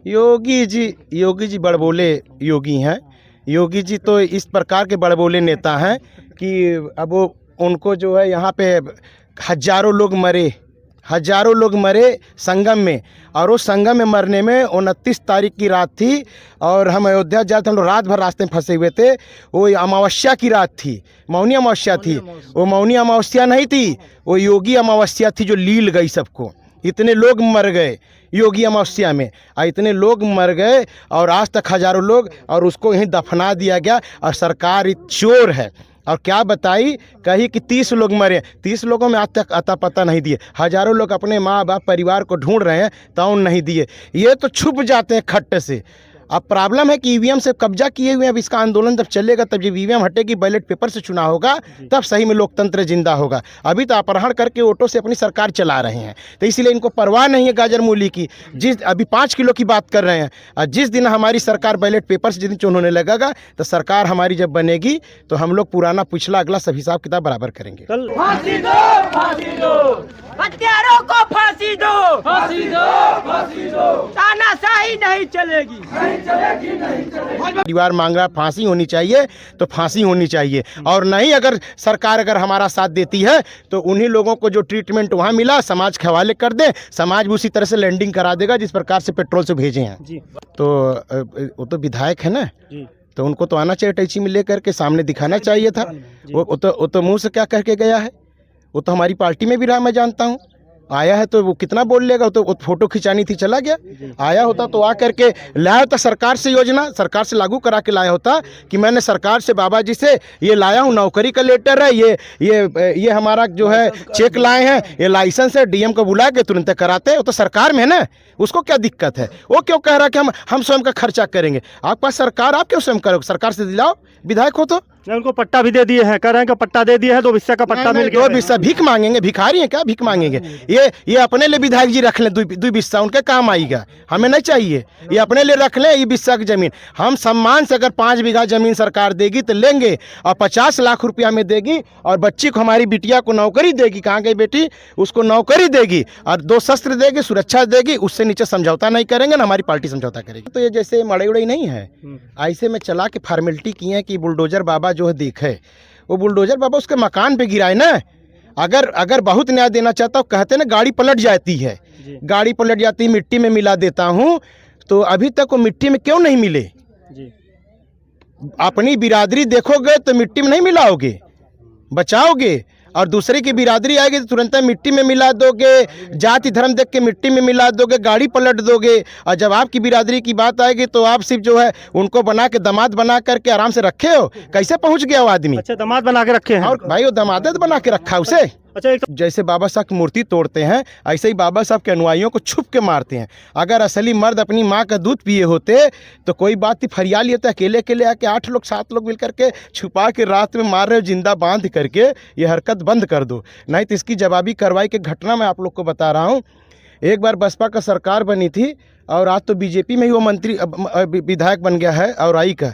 योगी जी बड़बोले योगी हैं। योगी जी तो इस प्रकार के बड़बोले नेता हैं कि अब वो उनको जो है यहाँ पे हजारों लोग मरे संगम में, और उस संगम में मरने में 29 तारीख की रात थी और हम अयोध्या जाते हम लोग रात भर रास्ते में फंसे हुए थे। वो अमावस्या की रात थी, मौनी अमावस्या थी। वो मौनी अमावस्या नहीं थी, वो योगी अमावस्या थी जो लील गई सबको। इतने लोग मर गए योगी अमावस्या में, और इतने लोग मर गए और आज तक हजारों लोग, और उसको यहीं दफना दिया गया। और सरकार चोर है। और क्या बताई, कही कि 30 लोग मरे, 30 लोगों में आज तक अता पता नहीं दिए। हजारों लोग अपने माँ बाप परिवार को ढूंढ रहे हैं, तौन नहीं दिए। ये तो छुप जाते हैं खट्ट से। अब प्रॉब्लम है कि ईवीएम से कब्जा किए हुए हैं। अब इसका आंदोलन जब चलेगा, तब जब ईवीएम हटेगी, बैलेट पेपर से चुनाव होगा, तब सही में लोकतंत्र जिंदा होगा। अभी तो अपहरण करके वोटों से अपनी सरकार चला रहे हैं, तो इसलिए इनको परवाह नहीं है गाजर मूली की। जिस अभी 5 किलो की बात कर रहे हैं, और जिस दिन हमारी सरकार बैलेट पेपर से जिस दिन चुनाव लगेगा, तो सरकार हमारी जब बनेगी तो हम लोग पुराना पिछला अगला सब हिसाब किताब बराबर करेंगे। फांसी दो, हत्यारों को फांसी दो, फांसी दो, तानाशाही नहीं चलेगी। परिवार मांग रहा फांसी होनी चाहिए तो फांसी होनी चाहिए, और नहीं अगर सरकार हमारा साथ देती है तो उन्हीं लोगों को जो ट्रीटमेंट वहाँ मिला समाज के हवाले कर दे, समाज भी उसी तरह से लैंडिंग करा देगा जिस प्रकार से पेट्रोल से भेजे हैं जी। तो वो तो विधायक है ना जी, तो उनको तो आना चाहिए, टैची में लेकर के सामने दिखाना चाहिए था। वो तो मुँह से क्या कह के गया है। वो तो हमारी पार्टी में भी रहा, मैं जानता हूँ। आया है तो वो कितना बोल लेगा। तो वो फोटो खिंचानी थी, चला गया। आया होता तो आ करके लाया होता, सरकार से योजना सरकार से लागू करा के लाया होता कि मैंने सरकार से बाबा जी से ये लाया हूँ, नौकरी का लेटर है, ये हमारा जो है चेक लाए हैं, ये लाइसेंस है, डीएम को बुला के तुरंत कराते। वो तो सरकार में है ना, उसको क्या दिक्कत है। वो क्यों कह रहा है कि हम स्वयं का खर्चा करेंगे। आपके पास सरकार, आप क्यों स्वयं करोगे, सरकार से दिलाओ, विधायक हो तो। उनको पट्टा भी दे दिए हैं, कह रहे हैं कि पट्टा दे दिया है, 2 हिस्से का पट्टा मिल गया। 2 हिस्सा भीख मांगेंगे, भिखारी हैं क्या, भीख मांगेंगे। ये अपने लिए विधायक जी रख लें, 2 हिस्सा उनके काम आएगा, हमें नहीं चाहिए। ये अपने लिए रख लें, ये हिस्सा की जमीन हम सम्मान से, अगर 5 बीघा जमीन सरकार देगी तो लेंगे, और 50 लाख रुपया में देगी, और बच्ची को, हमारी बिटिया को नौकरी देगी। कहाँ गई बेटी, उसको नौकरी देगी, और 2 शस्त्र देगी, सुरक्षा देगी। उससे नीचे समझौता नहीं करेंगे ना, हमारी पार्टी समझौता करेगी। तो ये जैसे मड़ई उड़ई नहीं है, ऐसे में चला के फॉर्मेलिटी की है कि बुलडोजर बाबा जो है देखे, वो बुलडोजर बाबा उसके मकान पे गिराए ना। अगर बहुत न्याय देना चाहता हूँ, कहते ना गाड़ी पलट जाती है, गाड़ी पलट जाती है, मिट्टी में मिला देता हूँ। तो अभी तक वो मिट्टी में क्यों नहीं मिले जी? अपनी बिरादरी देखोगे तो मिट्टी में नहीं मिलाओगे, बचाओगे, और दूसरे की बिरादरी आएगी तो तुरंत मिट्टी में मिला दोगे, जाति धर्म देख के मिट्टी में मिला दोगे, गाड़ी पलट दोगे। और जब आपकी बिरादरी की बात आएगी तो आप सिर्फ जो है उनको बना के दामाद बना करके आराम से रखे हो। कैसे पहुंच गया वो आदमी? अच्छा, दामाद बना के रखे हैं। और भाई वो दामादत बना के रखा उसे। अच्छा, जैसे बाबा साहब की मूर्ति तोड़ते हैं, ऐसे ही बाबा साहब के अनुयायियों को छुप के मारते हैं। अगर असली मर्द अपनी माँ का दूध पिए होते तो कोई बात ही, फरियाल लिए तो अकेले अकेले आके 8 लोग 7 लोग मिल करके छुपा के रात में मार रहे हो, जिंदा बांध करके। ये हरकत बंद कर दो, नहीं तो इसकी जवाबी कार्रवाई की घटना मैं आप लोग को बता रहा हूँ। एक बार बसपा का सरकार बनी थी, और आज तो बीजेपी में ही वो मंत्री विधायक बन गया है औराई का,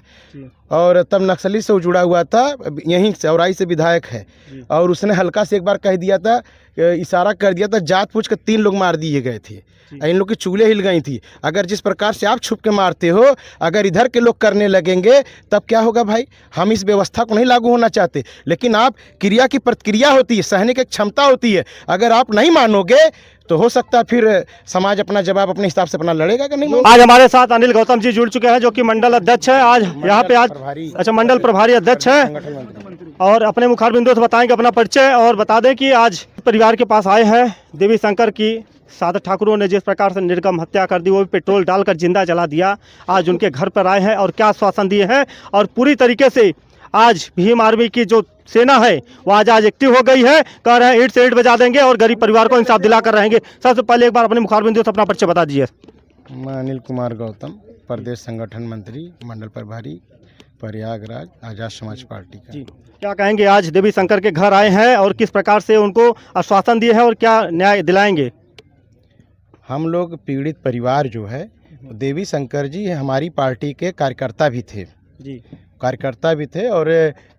और तब नक्सली से जुड़ा हुआ था, यहीं से औराई से विधायक है। और उसने हल्का से एक बार कह दिया था, इशारा कर दिया था, जात पूछ कर 3 लोग मार दिए गए थे, इन लोग की चूल्हे हिल गई थी। अगर जिस प्रकार से आप छुप के मारते हो, अगर इधर के लोग करने लगेंगे तब क्या होगा भाई? हम इस व्यवस्था को नहीं लागू होना चाहते, लेकिन आप क्रिया की प्रतिक्रिया होती है, सहने की क्षमता होती है। अगर आप नहीं मानोगे तो हो सकता है फिर समाज अपना जवाब अपने हिसाब से अपना लड़ेगा कि नहीं। आज हमारे साथ अनिल गौतम जी जुड़ चुके हैं, जो कि मंडल अध्यक्ष है आज यहाँ पे। अच्छा, मंडल प्रभारी अध्यक्ष है, और अपने मुखारबिंदु से बताएंगे अपना परिचय। और बता दें कि आज परिवार के पास आए हैं देवी शंकर की साधक ठाकुरों ने जिस प्रकार से निर्गम हत्या कर दी, वो भी पेट्रोल डालकर जिंदा जला दिया। आज उनके घर पर आए हैं और क्या आश्वासन दिए हैं, और पूरी तरीके से आज भीम आर्मी की जो सेना है वो आज एक्टिव हो गई है। कह रहे हैं ईंट से ईंट बजा देंगे और गरीब परिवार को इंसाफ दिलाकर रहेंगे। सबसे पहले एक बार अपने मुखारबिंदु से अपना परिचय बता दीजिए। मैं अनिल कुमार गौतम, प्रदेश संगठन मंत्री, मंडल प्रभारी, प्रयागराज आजाद समाज पार्टी का। जी, क्या कहेंगे, आज देवी शंकर के घर आए हैं और किस प्रकार से उनको आश्वासन दिए हैं और क्या न्याय दिलाएंगे? हम लोग पीड़ित परिवार जो है, देवी शंकर जी हमारी पार्टी के कार्यकर्ता भी थे जी। कार्यकर्ता भी थे। और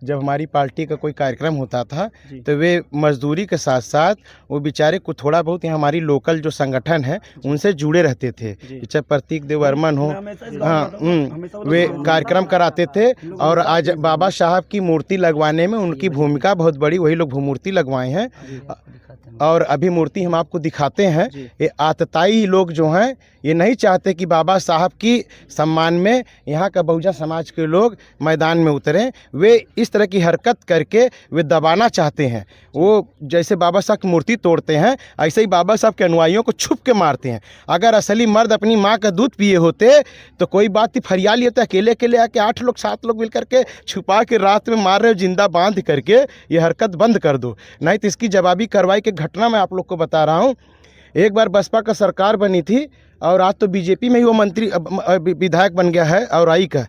जब हमारी पार्टी का कोई कार्यक्रम होता था तो वे मजदूरी के साथ साथ वो बेचारे को थोड़ा बहुत यहाँ हमारी लोकल जो संगठन है उनसे जुड़े रहते थे, चाहे प्रतीक देव वर्मन हो, हाँ वे कार्यक्रम कराते थे। और आज बाबा साहब की मूर्ति लगवाने में उनकी भूमिका बहुत बड़ी, वही लोग मूर्ति लगवाए हैं। और अभी मूर्ति हम आपको दिखाते हैं। ये आतताई लोग जो हैं ये नहीं चाहते कि बाबा साहब की सम्मान में यहाँ का बहुजन समाज के लोग मैदान में उतरें। वे इस तरह की हरकत करके वे दबाना चाहते हैं। वो जैसे बाबा साहब की मूर्ति तोड़ते हैं ऐसे ही बाबा साहब के अनुयायियों को छुप के मारते हैं। अगर असली मर्द अपनी माँ का दूध पिए होते तो कोई बात ही फरियाल होता, अकेले अकेले आके 8 लोग 7 लोग मिल करके छुपा के रात में मार रहे हो, जिंदा बांध करके ये हरकत बंद कर दो, नहीं तो इसकी जवाबी कार्रवाई की घटना मैं आप लोग को बता रहा हूँ। एक बार बसपा का सरकार बनी थी और आज तो बीजेपी में ही वो मंत्री विधायक बन गया है औराई का,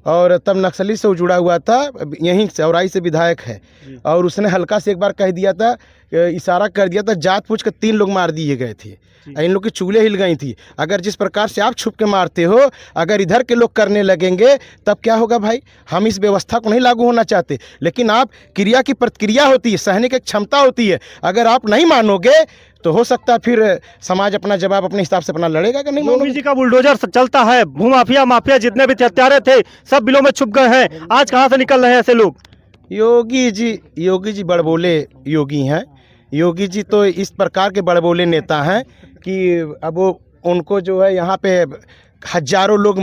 और तब नक्सली से वो जुड़ा हुआ था, यहीं से औराई से विधायक है। और उसने हल्का से एक बार कह दिया था, इशारा कर दिया था, जात पूछ कर 3 लोग मार दिए गए थे। इन लोग की चूल्हे हिल गई थी। अगर जिस प्रकार से आप छुप के मारते हो अगर इधर के लोग करने लगेंगे तब क्या होगा भाई। हम इस व्यवस्था को नहीं लागू होना चाहते, लेकिन आप क्रिया की प्रतिक्रिया होती है, सहने की क्षमता होती है। अगर आप नहीं मानोगे तो हो सकता है फिर समाज अपना जवाब अपने हिसाब से अपना लड़ेगा कि नहीं। योगी जी का बुलडोजर चलता है, भूमाफिया माफिया जितने भी हत्यारे थे सब बिलों में छुप गए हैं। आज कहाँ से निकल रहे हैं ऐसे लोग? योगी जी बड़बोले योगी हैं। योगी जी तो इस प्रकार के बड़बोले नेता हैं कि अब वो उनको जो है यहाँ पे हजारों लोग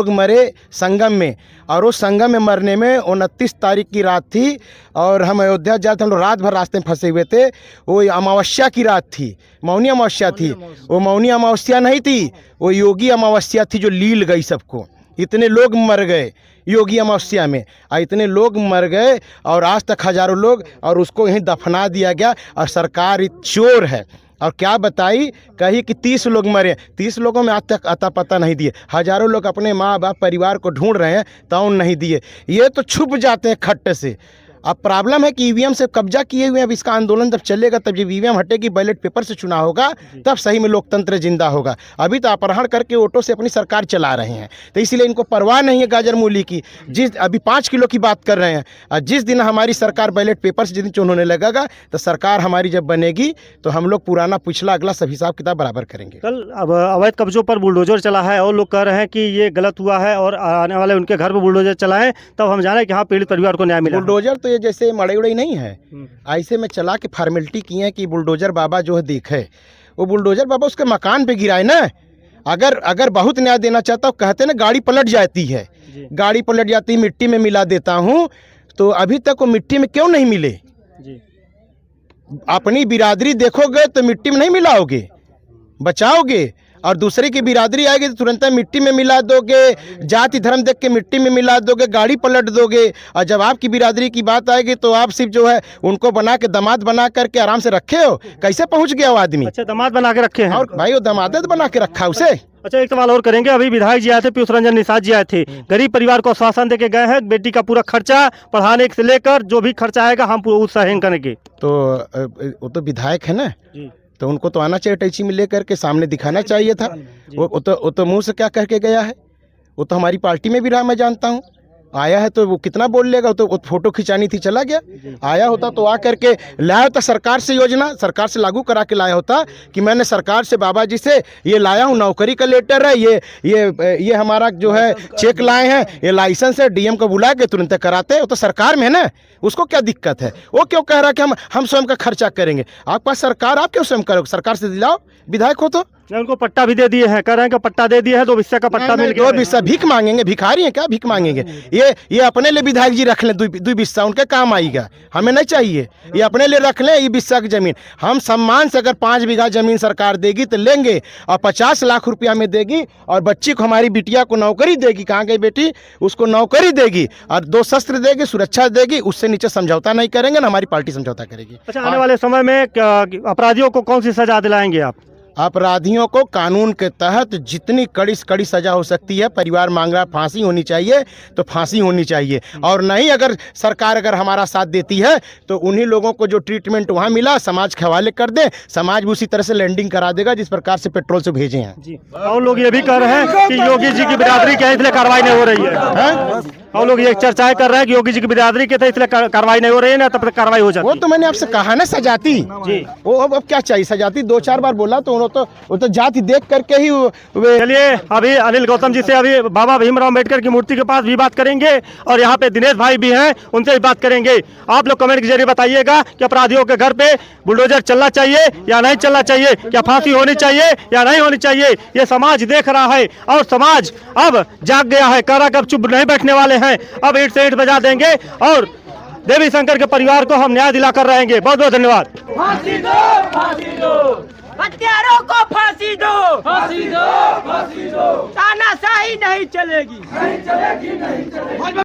मरे संगम में। और उस संगम में मरने में 29 तारीख की रात थी और हम अयोध्या जाते हम लोग रात भर रास्ते में फंसे हुए थे। वो अमावस्या की रात थी, मौनी अमावस्या थी। वो मौनी अमावस्या नहीं थी, वो योगी अमावस्या थी जो लील गई सबको। इतने लोग मर गए योगी अमावस्या में, इतने लोग मर गए और आज तक हजारों लोग, और उसको यहीं दफना दिया गया। और सरकार चोर है। और क्या बताई, कही कि 30 लोग मरे, 30 लोगों में आज तक अता पता नहीं दिए। हजारों लोग अपने माँ बाप परिवार को ढूंढ रहे हैं तो नहीं दिए। ये तो छुप जाते हैं खट्टे से। अब प्रॉब्लम है कि ईवीएम से कब्जा किए हुए हैं। अब इसका आंदोलन जब चलेगा तब जब ईवीएम हटेगी, बैलेट पेपर से चुनाव होगा, तब सही में लोकतंत्र जिंदा होगा। अभी तो अपहरण करके ऑटो से अपनी सरकार चला रहे हैं, तो इसलिए इनको परवाह नहीं है गाजर मूली की। जिस अभी 5 किलो की बात कर रहे हैं, और जिस दिन हमारी सरकार बैलेट पेपर से जिस दिन चुनाव लगेगा तो सरकार हमारी जब बनेगी तो हम लोग पुराना पिछला अगला सब हिसाब किताब बराबर करेंगे। कल अब अवैध कब्जों पर बुलडोजर चला है और लोग कह रहे हैं कि ये गलत हुआ है और आने वाले उनके घर पर बुलडोजर चला है, तब हम जाने कि हाँ पीड़ित परिवार को न्याय मिला। बुलडोजर तो ये जैसे मड़ई उड़ई नहीं है, ऐसे में चला के फॉर्मेलिटी किए हैं कि बुलडोजर बाबा जो है देखे। वो बुलडोजर बाबा उसके मकान पे गिराए ना। अगर बहुत न्याय देना चाहता हूँ, कहते ना गाड़ी पलट जाती है, गाड़ी पलट जाती, मिट्टी में मिला देता हूँ, तो अभी तक वो मिट्टी में क्यों नहीं मिले? अपनी बिरादरी देखोगे तो मिट्टी में नहीं मिलाओगे, बचाओगे। और दूसरे की बिरादरी आएगी तो तुरंत मिट्टी में मिला दोगे, जाति धर्म देख के मिट्टी में मिला दोगे, गाड़ी पलट दोगे। और जब आपकी बिरादरी की बात आएगी तो आप सिर्फ जो है उनको बना के दामाद बना करके आराम से रखे हो। कैसे पहुंच गया वो आदमी? अच्छा, दामाद बना के रखे हैं। और भाई वो दामाद बना के रखा उसे। अच्छा, एक सवाल और करेंगे। अभी विधायक जी आए थे, पीयूष रंजन निषाद जी आए थे, गरीब परिवार को आश्वासन देके गए हैं बेटी का पूरा खर्चा पढ़ाने से लेकर जो भी खर्चा आएगा हम पूरा सहन करेंगे। तो वो तो विधायक है ना, तो उनको तो आना चाहिए, टैची में लेकर के सामने दिखाना चाहिए था। वो तो मुंह से क्या करके गया है? वो तो हमारी पार्टी में भी रहा, मैं जानता हूँ। आया है तो वो कितना बोल लेगा? वो फोटो खिंचानी थी, चला गया। आया होता तो आ करके लाया होता, सरकार से योजना सरकार से लागू करा के लाया होता कि मैंने सरकार से बाबा जी से ये लाया हूँ, नौकरी का लेटर है, ये हमारा जो है चेक लाए हैं, ये लाइसेंस है, डीएम को बुला के तुरंत कराते। वो तो सरकार में है ना, उसको क्या दिक्कत है? वो क्यों कह रहा है कि हम स्वयं का खर्चा करेंगे? आपके पास सरकार, आप क्यों स्वयं करोगे? सरकार से दिलाओ, विधायक हो तो। उनको पट्टा भी दे दिए हैं, कह रहे हैं कि पट्टा दे दिया है, 2 हिस्से का पट्टा मिल गया। 2 हिस्सा भीख मांगेंगे? भिखारी हैं क्या भीख मांगेंगे? ये अपने लिए विधायक जी रख लें, 2 हिस्सा उनके काम आएगा, हमें नहीं चाहिए। ये अपने लिए रख लें, ये 20 की जमीन हम सम्मान से, अगर 5 बीघा जमीन सरकार देगी तो लेंगे, और 50 लाख रुपया में देगी, और बच्ची को, हमारी बिटिया को नौकरी देगी। कहाँ गई बेटी? उसको नौकरी देगी और 2 शस्त्र देगी, सुरक्षा देगी। उससे नीचे समझौता नहीं करेंगे ना, हमारी पार्टी समझौता करेगी। अच्छा, आने वाले समय में अपराधियों को कौन सी सजा दिलाएंगे आप? अपराधियों को कानून के तहत जितनी कड़ी से कड़ी सजा हो सकती है, परिवार मांग रहा फांसी होनी चाहिए तो फांसी होनी चाहिए। और नहीं अगर सरकार अगर हमारा साथ देती है तो उन्हीं लोगों को जो ट्रीटमेंट वहाँ मिला समाज के हवाले कर दे, समाज भी उसी तरह से लैंडिंग करा देगा जिस प्रकार से पेट्रोल से भेजे हैं। जी। और लोग ये भी कह रहे हैं कि योगी जी की बिरादरी क्या है इसलिए कार्रवाई नहीं हो रही है। और लोग ये चर्चाएं कर रहे हैं कि योगी जी की बिरादरी के थे इसलिए कार्रवाई नहीं हो रही है, ना तब तक कार्रवाई हो जाती। वो तो मैंने आपसे कहा ना सजाती जी। वो अब क्या चाहिए, सजाती 2-4 बार बोला तो वो तो जाति देख करके ही वे। चलिए अभी अनिल गौतम जी से अभी बाबा भीमराव अम्बेडकर की मूर्ति के पास भी बात करेंगे और यहाँ पे दिनेश भाई भी हैं, उनसे भी बात करेंगे। आप लोग कमेंट के जरिए बताइएगा कि अपराधियों के घर पे बुलडोजर चलना चाहिए या नहीं चलना चाहिए, क्या फांसी होनी चाहिए या नहीं होनी चाहिए। ये समाज देख रहा है और समाज अब जाग गया है, कह रहा कि अब चुप नहीं बैठने वाले हैं, अब ईंट से ईंट बजा देंगे और देवी शंकर के परिवार को हम न्याय दिलाकर रहेंगे। बहुत बहुत धन्यवाद। फांसी दो, फांसी दो, हत्यारों को फांसी दो, फांसी दो, फांसी दो, तानाशाही नहीं चलेगी, नहीं चलेगी, नहीं चलेगी।